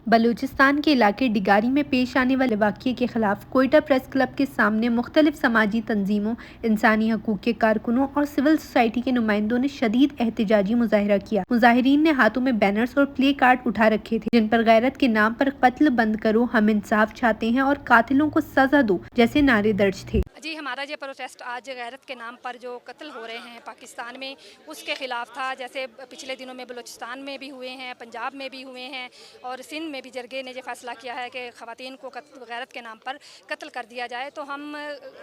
بلوچستان کے علاقے ڈگاری میں پیش آنے والے واقعے کے خلاف کوئٹہ پریس کلب کے سامنے مختلف سماجی تنظیموں، انسانی حقوق کے کارکنوں اور سول سوسائٹی کے نمائندوں نے شدید احتجاجی مظاہرہ کیا۔ مظاہرین نے ہاتھوں میں بینرز اور پلے کارڈ اٹھا رکھے تھے جن پر غیرت کے نام پر قتل بند کرو، ہم انصاف چاہتے ہیں اور قاتلوں کو سزا دو جیسے نعرے درج تھے۔ جی، ہمارا یہ پروٹیسٹ آج غیرت کے نام پر جو قتل ہو رہے ہیں پاکستان میں اس کے خلاف تھا۔ جیسے پچھلے دنوں میں بلوچستان میں بھی ہوئے ہیں، پنجاب میں بھی ہوئے ہیں اور سندھ میں بھی جرگے نے یہ فیصلہ کیا ہے کہ خواتین کو غیرت کے نام پر قتل کر دیا جائے۔ تو ہم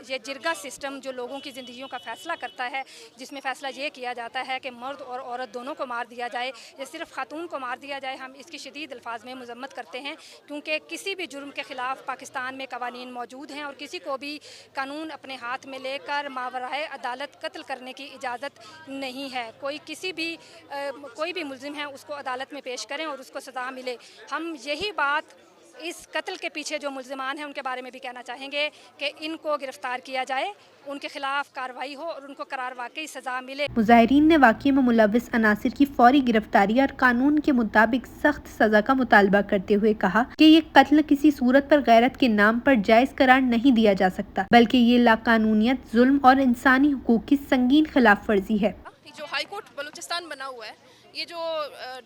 یہ جرگہ سسٹم جو لوگوں کی زندگیوں کا فیصلہ کرتا ہے، جس میں فیصلہ یہ کیا جاتا ہے کہ مرد اور عورت دونوں کو مار دیا جائے یا صرف خاتون کو مار دیا جائے، ہم اس کی شدید الفاظ میں مذمت کرتے ہیں، کیونکہ کسی بھی جرم کے خلاف پاکستان میں قوانین موجود ہیں اور کسی کو بھی قانون اپنے ہاتھ میں لے کر ماورائے عدالت قتل کرنے کی اجازت نہیں ہے۔ کوئی بھی ملزم ہے اس کو عدالت میں پیش کریں اور اس کو سزا ملے۔ ہم یہی بات اس قتل کے پیچھے جو ملزمان ہیں ان کے بارے میں بھی کہنا چاہیں گے کہ ان کو گرفتار کیا جائے، ان کے خلاف کارروائی ہو اور ان کو قرار واقعی سزا ملے۔ مظاہرین نے واقعے میں ملوث عناصر کی فوری گرفتاری اور قانون کے مطابق سخت سزا کا مطالبہ کرتے ہوئے کہا کہ یہ قتل کسی صورت پر غیرت کے نام پر جائز قرار نہیں دیا جا سکتا، بلکہ یہ لاقانونیت، ظلم اور انسانی حقوق کی سنگین خلاف ورزی ہے۔ جو ہائی کورٹ بلوچستان بنا ہوا ہے، یہ جو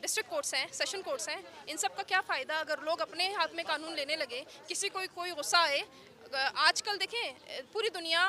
ڈسٹرکٹ کورٹس ہیں، سیشن کورٹس ہیں، ان سب کا کیا فائدہ اگر لوگ اپنے ہاتھ میں قانون لینے لگے، کسی کو کوئی غصہ آئے۔ آج کل دیکھیں پوری دنیا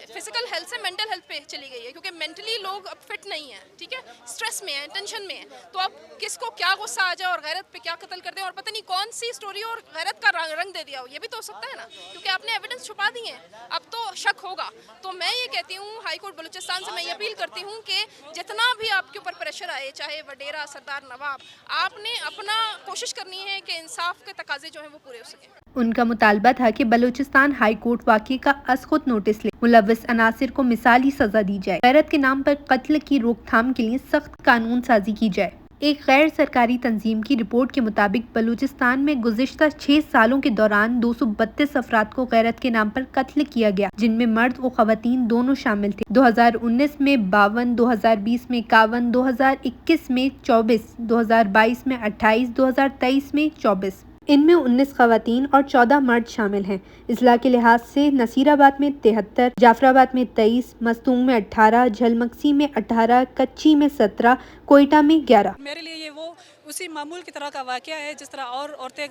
فزیکل ہیلتھ سے مینٹل ہیلتھ پہ چلی گئی ہے، کیونکہ مینٹلی لوگ اب فٹ نہیں ہیں، ٹھیک ہے، اسٹریس میں ہیں، ٹینشن میں ہیں۔ تو اب کس کو کیا غصہ آ جائے اور غیرت پہ کیا قتل کر دیں اور پتہ نہیں کون سی اسٹوری اور غیرت کا رنگ دے دیا ہو، یہ بھی تو ہو سکتا ہے نا، کیونکہ آپ نے ایویڈنس چھپا دی ہیں، اب تو شک ہوگا۔ تو میں یہ کہتی ہوں ہائی کورٹ بلوچستان سے میں یہ اپیل کرتی ہوں کہ جتنا بھی آپ کے اوپر پریشر آئے، چاہے وڈیرا، سردار نواب، آپ نے اپنا کوشش کرنی ہے کہ انصاف کے تقاضے جو ہیں وہ پورے ہو سکیں۔ ان کا مطالبہ تھا کہ بلوچستان ہائی کورٹ واقعے کا از خود نوٹس لے، ملوث عناصر کو مثالی سزا دی جائے، غیرت کے نام پر قتل کی روک تھام کے لیے سخت قانون سازی کی جائے۔ ایک غیر سرکاری تنظیم کی رپورٹ کے مطابق بلوچستان میں گزشتہ 6 سالوں کے دوران 232 افراد کو غیرت کے نام پر قتل کیا گیا، جن میں مرد و خواتین دونوں شامل تھے۔ 2019 میں 52، 2020 میں 51، 2021 میں 24، 2022 میں 28، 2023 میں 24۔ ان میں 19 خواتین اور 14 مرد شامل ہیں۔ اضلاع کے لحاظ سے نصیر آباد میں 73، جعفر آباد میں 23، مستونگ میں 18، جھلمکسی میں 18، کچی میں 17، کوئٹہ میں 11۔ میرے لیے یہ وہ اسی معمول کی طرح کا واقعہ ہے جس طرح اور عورتیں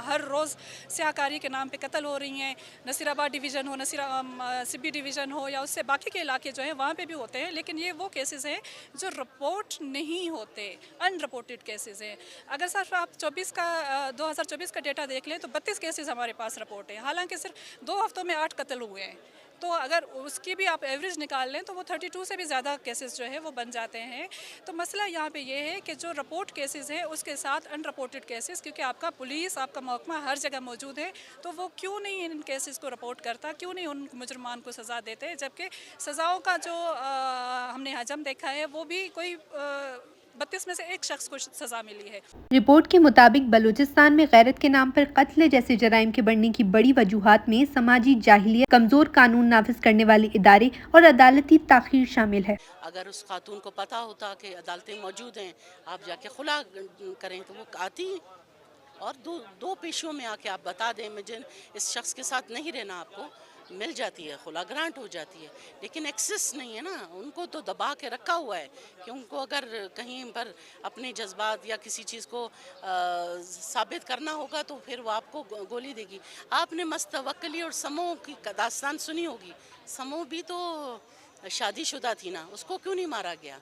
ہر روز سیاہ کاری کے نام پہ قتل ہو رہی ہیں۔ نصیر آباد ڈویژن ہو، سبی ڈویژن ہو یا اس سے باقی کے علاقے جو ہیں وہاں پہ بھی ہوتے ہیں، لیکن یہ وہ کیسز ہیں جو رپورٹ نہیں ہوتے، ان رپورٹڈ کیسز ہیں۔ اگر صرف آپ 2024 کا ڈیٹا دیکھ لیں تو 32 کیسز ہمارے پاس رپورٹ ہیں، حالانکہ صرف 2 ہفتوں میں 8 قتل ہوئے ہیں۔ تو اگر اس کی بھی آپ ایوریج نکال لیں تو وہ 32 سے بھی زیادہ کیسز جو ہے وہ بن جاتے ہیں۔ تو مسئلہ یہاں پہ یہ ہے کہ جو رپورٹ کیسز ہیں اس کے ساتھ ان رپورٹڈ کیسز، کیونکہ آپ کا پولیس، آپ کا محکمہ ہر جگہ موجود ہے، تو وہ کیوں نہیں ان کیسز کو رپورٹ کرتا، کیوں نہیں ان مجرمان کو سزا دیتے، جبکہ سزاؤں کا جو ہم نے حجم دیکھا ہے وہ بھی کوئی 32 میں سے ایک شخص کو سزا ملی ہے۔ رپورٹ کے مطابق بلوچستان میں غیرت کے نام پر قتل جیسے جرائم کے بڑھنے کی بڑی وجوہات میں سماجی جاہلیت، کمزور قانون نافذ کرنے والے ادارے اور عدالتی تاخیر شامل ہے۔ اگر اس خاتون کو پتا ہوتا کہ عدالتیں موجود ہیں، آپ جا کے خلا کریں تو وہ آتی، اور دو پیشوں میں آ کے آپ بتا دیں مجھے اس شخص کے ساتھ نہیں رہنا، آپ کو مل جاتی ہے، خلا گرانٹ ہو جاتی ہے۔ لیکن ایکسس نہیں ہے نا، ان کو تو دبا کے رکھا ہوا ہے کہ ان کو اگر کہیں پر اپنے جذبات یا کسی چیز کو ثابت کرنا ہوگا تو پھر وہ آپ کو گولی دے گی۔ آپ نے مستوکلی اور سمو کی داستان سنی ہوگی، سمو بھی تو شادی شدہ تھی نا، اس کو کیوں نہیں مارا گیا؟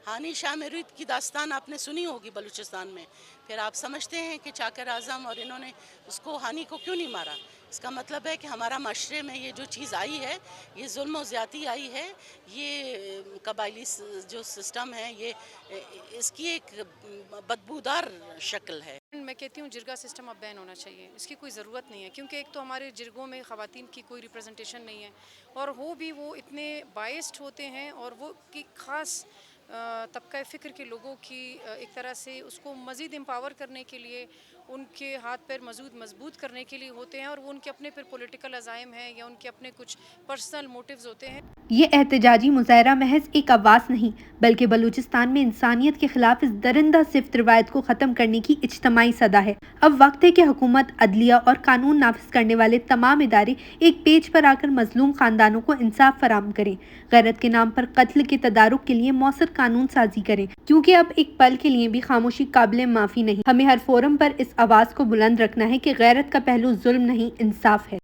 ہانی شاہ مرید کی داستان آپ نے سنی ہوگی بلوچستان میں، پھر آپ سمجھتے ہیں کہ چاکر اعظم اور انہوں نے اس کو، ہانی کو کیوں نہیں مارا؟ اس کا مطلب ہے کہ ہمارا معاشرے میں یہ جو چیز آئی ہے، یہ ظلم و زیادتی آئی ہے، یہ قبائلی جو سسٹم ہے، یہ اس کی ایک بدبودار شکل ہے۔ میں کہتی ہوں جرگہ سسٹم اب بین ہونا چاہیے، اس کی کوئی ضرورت نہیں ہے، کیونکہ ایک تو ہمارے جرگوں میں خواتین کی کوئی ریپرزنٹیشن نہیں ہے، اور وہ اتنے بائسڈ ہوتے ہیں، اور وہ کی خاص طبقہ فکر کے لوگوں کی ایک طرح سے اس کو مزید امپاور کرنے کے لیے، ان کے ہاتھ پیر مضبوط کرنے کے لیے ہوتے ہیں، اور وہ ان کے اپنے پھر پولیٹیکل عزائم ہیں یا ان کے اپنے کچھ پرسنل موٹیوز ہوتے ہیں۔ یہ احتجاجی مظاہرہ محض ایک آواز نہیں بلکہ بلوچستان میں انسانیت کے خلاف اس درندہ صفت روایت کو ختم کرنے کی اجتماعی صدا ہے۔ اب وقت ہے کہ حکومت، عدلیہ اور قانون نافذ کرنے والے تمام ادارے ایک پیج پر آ کر مظلوم خاندانوں کو انصاف فراہم کریں، غیرت کے نام پر قتل کے تدارک کے لیے مؤثر قانون سازی کریں، کیونکہ اب ایک پل کے لیے بھی خاموشی قابل معافی نہیں۔ ہمیں ہر فورم پر اس آواز کو بلند رکھنا ہے کہ غیرت کا پہلو ظلم نہیں، انصاف ہے۔